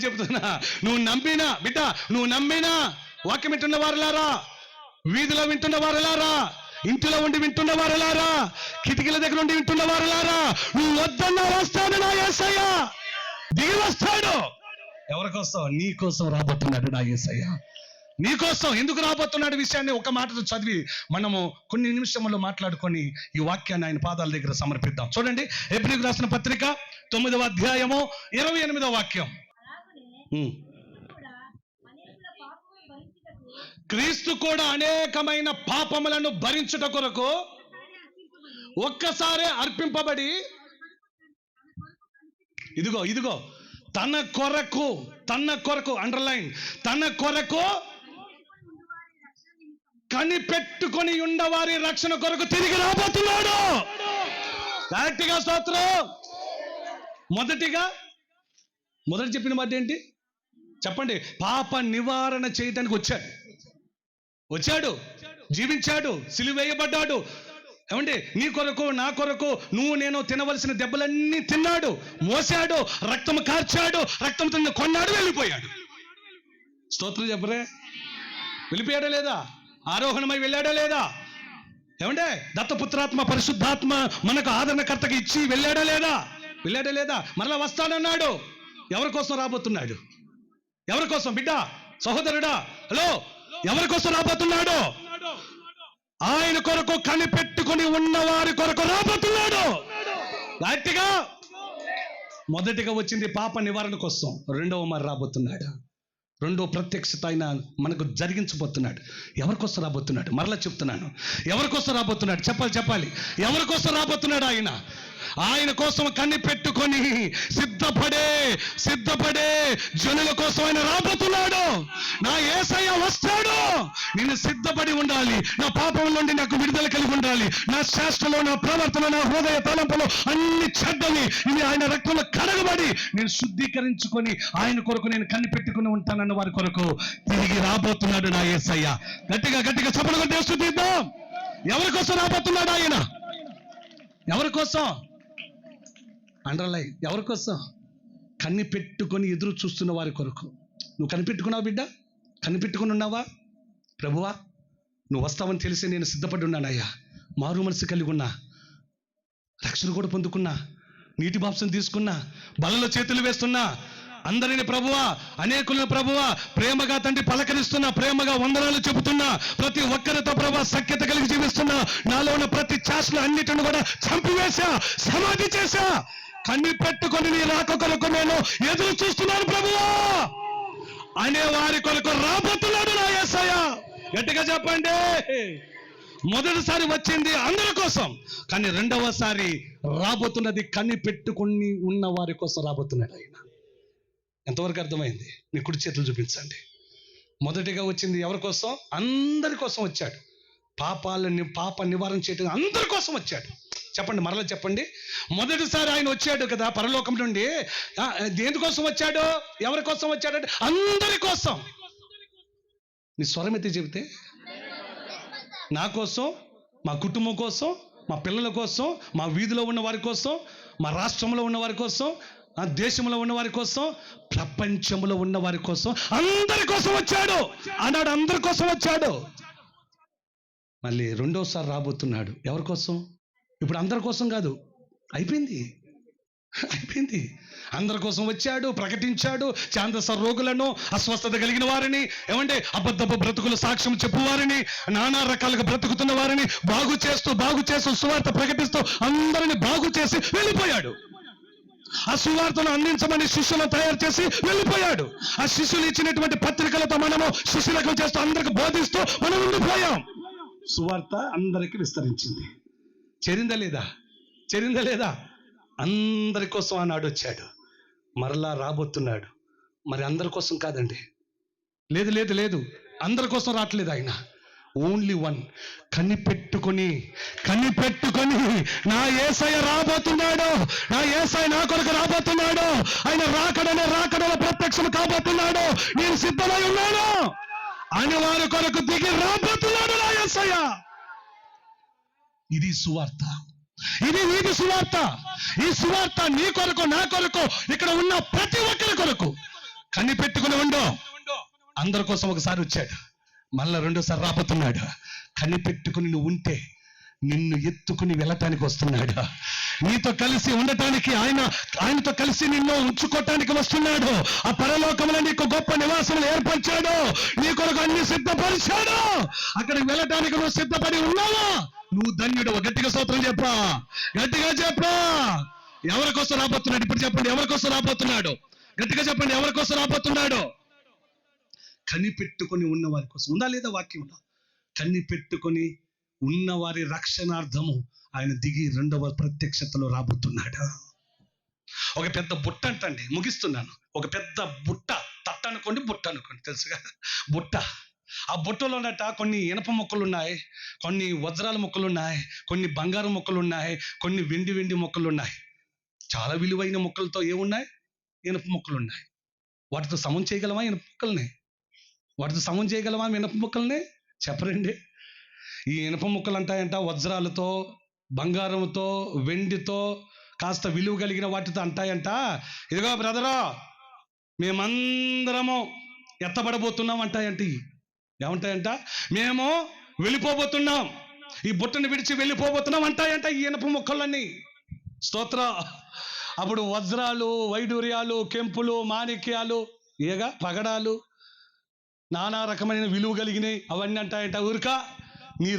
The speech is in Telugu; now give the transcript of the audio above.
చెప్తున్నా, నువ్వు నమ్మినా బిడ్డ, నువ్వు నమ్మినా వాక్యం వింటున్న వారులారా, వీధిలో వింటున్న వారులారా, ఇంటిలో ఉండి వింటున్న వారులారా, కిటికీల దగ్గర ఉండి వింటున్న వారులారా, నువ్వు వద్దన్నా వస్తాడు నా యేసయ్య, దిగి వస్తాడు. ఎవరికోసం? నీ కోసం రాబోతున్నాడు నా యేసయ్య, నీకోసం. ఎందుకు రాబోతున్నాడు విషయాన్ని ఒక మాటతో చదివి మనము కొన్ని నిమిషంలో మాట్లాడుకొని ఈ వాక్యాన్ని ఆయన పాదాల దగ్గర సమర్పిద్దాం. చూడండి, హెబ్రీయులకు రాసిన పత్రిక 9వ అధ్యాయము 28వ వాక్యం. క్రీస్తు కూడా అనేకమైన పాపములను భరించుట కొరకు ఒక్కసారే అర్పింపబడి, ఇదిగో తన కొరకు అండర్లైన్, తన కొరకు కనిపెట్టుకొని ఉండవారి రక్షణ కొరకు తిరిగి రాబోతున్నాడు. గట్టిగా స్తోత్రం. మొదటి చెప్పిన మాట ఏంటి చెప్పండి? పాప నివారణ చేయటానికి వచ్చాడు, జీవించాడు, సిలువ వేయబడ్డాడు. ఏమండి? నీ కొరకు, నా కొరకు, నువ్వు నేను తినవలసిన దెబ్బలన్నీ తిన్నాడు, మోసాడు, రక్తం కార్చాడు, రక్తంతో కొన్నాడు, వెళ్ళిపోయాడు. స్తోత్రం చెప్పరే? వెళ్ళిపోయాడా లేదా? ఆరోహణమై వెళ్ళాడా లేదా? ఏమంటే దత్తపుత్రాత్మ పరిశుద్ధాత్మ మనకు ఆదరణకర్తగా ఇచ్చి వెళ్ళాడా లేదా? మరలా వస్తాడన్నాడు. ఎవరి కోసం రాబోతున్నాడు? ఎవరి కోసం బిడ్డ, సహోదరుడా, హలో, ఎవరి కోసం రాబోతున్నాడు? ఆయన కొరకు కనిపెట్టుకుని ఉన్నవారి కొరకు రాబోతున్నాడు. గట్టిగా. మొదటిగా వచ్చింది పాప నివారణ కోసం, రెండవ మరి రాబోతున్నాడు. రెండో ప్రత్యక్షత ఆయన మనకు జరిగించబోతున్నాడు. ఎవరి కోసం రాబోతున్నాడు? మరలా చెప్తున్నాను, ఎవరి కోసం రాబోతున్నాడు? చెప్పాలి. ఎవరి కోసం రాబోతున్నాడు? ఆయన కోసం కనిపెట్టుకొని సిద్ధపడే జనుల కోసం ఆయన రాబోతున్నాడు. నా యేసయ్య వస్తాడు. నేను సిద్ధపడి ఉండాలి. నా పాపం నుండి నాకు విడుదల కలిగి ఉండాలి. నా శాస్త్రంలో, నా ప్రవర్తన, నా హృదయ తలంపులో అన్ని చెడ్డవి ఇవి ఆయన రక్తంలో కడగబడి నేను శుద్ధీకరించుకొని ఆయన కొరకు నేను కనిపెట్టుకుని ఉంటానన్న వారి కొరకు తిరిగి రాబోతున్నాడు నా యేసయ్య. గట్టిగా చప్పట్లు కొట్టి స్తుతిద్దాం. ఎవరి కోసం రాబోతున్నాడు ఆయన? ఎవరి కోసం? అండర్లైన్. ఎవరి కోసం? కనిపెట్టుకొని ఎదురు చూస్తున్న వారి కొరకు. నువ్వు కనిపెట్టుకున్నావు బిడ్డ? కనిపెట్టుకుని ఉన్నావా? ప్రభువా, నువ్వు వస్తావని తెలిసి నేను సిద్ధపడి ఉన్నానయ్యా. మారు మనసు కలిగి ఉన్నా, రక్షణ కూడా పొందుకున్నా, నీటి బాప్సం తీసుకున్నా, బలలో చేతులు వేస్తున్నా, అందరిని ప్రభువా, అనేకులను ప్రభువా ప్రేమగా తండ్రి పలకరిస్తున్నా, ప్రేమగా వందనాలు చెబుతున్నా, ప్రతి ఒక్కరితో ప్రభువా సఖ్యత కలిగి జీవిస్తున్నా, నాలో ఉన్న ప్రతి చాస్ను అన్నిటిని కూడా చంపివేశా, సమాధి చేశా. కనిపెట్టుకొని నీ రాక కొరకు నేను ఎదురు చూస్తున్నాను ప్రభువా అనే వారి కొరకు రాబోతున్నాడు నా యేసయ్య. గట్టిగా చెప్పండి. మొదటిసారి వచ్చింది అందరి కోసం, కానీ రెండవసారి రాబోతున్నది కనిపెట్టుకొని ఉన్న వారి కోసం రాబోతున్నాడు ఆయన. ఎంతవరకు అర్థమైంది? మీ కుడి చేతులు చూపించండి. మొదటిగా వచ్చింది ఎవరి కోసం? అందరి కోసం వచ్చాడు. పాప నివారణ చేయడం అందరి కోసం వచ్చాడు. చెప్పండి, మరలా చెప్పండి. మొదటిసారి ఆయన వచ్చాడు కదా పరలోకం నుండి. దేనికోసం వచ్చాడు? ఎవరి కోసం వచ్చాడంటే అందరి కోసం. నీ స్వరం ఎత్తి చెబితే, నా కోసం, మా కుటుంబం కోసం, మా పిల్లల కోసం, మా వీధిలో ఉన్న వారి కోసం, మా రాష్ట్రంలో ఉన్న వారి కోసం, ఆ దేశంలో ఉన్న వారి కోసం, ప్రపంచంలో ఉన్న వారి కోసం, అందరి కోసం వచ్చాడు. ఆనాడు అందరి కోసం వచ్చాడు. మళ్ళీ రెండోసారి రాబోతున్నాడు. ఎవరి కోసం? ఇప్పుడు అందరి కోసం కాదు, అయిపోయింది. అందరి కోసం వచ్చాడు, ప్రకటించాడు. ఛాందస రోగులను, అస్వస్థత కలిగిన వారిని, ఏమంటే అబద్ధపు బ్రతుకులు సాక్ష్యం చెప్పువారిని, నానా రకాలుగా బ్రతుకుతున్న వారిని బాగు చేస్తూ సువార్త ప్రకటిస్తూ అందరిని బాగు చేసి వెళ్ళిపోయాడు. ఆ సువార్తను అందించమని శిష్యులను తయారు చేసి వెళ్ళిపోయాడు. ఆ శిష్యులు ఇచ్చినటువంటి పత్రికలతో మనము శిష్యులకు చేస్తూ అందరికి బోధిస్తూ మనం ఉండిపోయాం. సువార్త అందరికి విస్తరించింది. చేరిందా లేదా? అందరి కోసం ఆనాడు వచ్చాడు, మరలా రాబోతున్నాడు. మరి అందరి కోసం కాదండి. లేదు, అందరి కోసం రావట్లేదు ఆయన. Only one. కనిపెట్టుకొని నా యేసయ్య రాబోతున్నాడు. నా యేసయ్య నా కొరకు రాబోతున్నాడు. ఆయన రాకడలో ప్రత్యక్షం కాబోతున్నాడు. నేను సిద్ధమై ఉన్నాను అని వారి కొరకు దిగి రాబోతున్నాడు నా యేసయ్య. ఇది సువార్త. ఇది నీతి సువార్త. ఈ సువార్త నీ కొరకు, నా కొరకు, ఇక్కడ ఉన్న ప్రతి ఒక్కరి కొరకు కనిపెట్టుకుని ఉండు. అందరి కోసం ఒకసారి వచ్చాడు, మళ్ళా రెండోసారి రాబోతున్నాడు. కనిపెట్టుకుని నువ్వు ఉంటే నిన్ను ఎత్తుకుని వెళ్ళటానికి వస్తున్నాడు. నీతో కలిసి ఉండటానికి, ఆయనతో కలిసి నిన్ను ఉంచుకోవటానికి వస్తున్నాడు. ఆ పరలోకంలో నీకు గొప్ప నివాసములు ఏర్పరిచాడు, నీ కొరకు అన్ని సిద్ధపరిచాడు. అక్కడికి వెళ్ళటానికి నువ్వు సిద్ధపడి ఉన్నావా? నువ్వు ధన్యుడు. గట్టిగా స్తోత్రం చెప్పా, గట్టిగా చెప్పా. ఎవరి కోసం రాబోతున్నాడు? ఇప్పుడు చెప్పండి, ఎవరి కోసం రాబోతున్నాడు? గట్టిగా చెప్పండి, ఎవరి కోసం రాబోతున్నాడు? కనిపెట్టుకొని ఉన్న వారి కోసం. ఉందా లేదా వాక్యంలో? కనిపెట్టుకొని ఉన్నవారి రక్షణార్థము ఆయన దిగి రెండవ ప్రత్యక్షతలో రాబోతున్నాడు. ఒక పెద్ద బుట్ట అంటండి, ముగిస్తున్నాను. ఒక పెద్ద బుట్ట, తట్ట అనుకోండి, బుట్ట అనుకోండి, తెలుసుగా బుట్ట. ఆ బుట్టలో ఉన్నట్ట కొన్ని ఇనప మొక్కలు ఉన్నాయి, కొన్ని వజ్రాల మొక్కలు ఉన్నాయి, కొన్ని బంగారు మొక్కలు ఉన్నాయి, కొన్ని వెండి మొక్కలు ఉన్నాయి. చాలా విలువైన మొక్కలతో ఏమున్నాయి? ఇనప మొక్కలు ఉన్నాయి. వాటితో సమం చేయగలమా ఇనప మొక్కల్ని? వాటితో సమం చేయగలమా ఇనప మొక్కల్ని? చెప్పరండి. ఈ ఇనప ముక్కలు అంటాయంట వజ్రాలతో, బంగారంతో, వెండితో, కాస్త విలువ కలిగిన వాటితో అంటాయంట, ఇదిగో బ్రదరు మేమందరము ఎత్తబడబోతున్నాం అంటాయంట. ఏమంటాయంట? మేము వెళ్ళిపోబోతున్నాం, ఈ బుట్టను విడిచి వెళ్ళిపోబోతున్నాం అంటాయంట ఈ ఇనప ముక్కలన్నీ. స్తోత్ర. అప్పుడు వజ్రాలు, వైడూర్యాలు, కెంపులు, మాణిక్యాలు, ఏగా పగడాలు, నానా రకమైన విలువ కలిగినాయి అవన్నీ అంటాయంట. ఊరికా నీ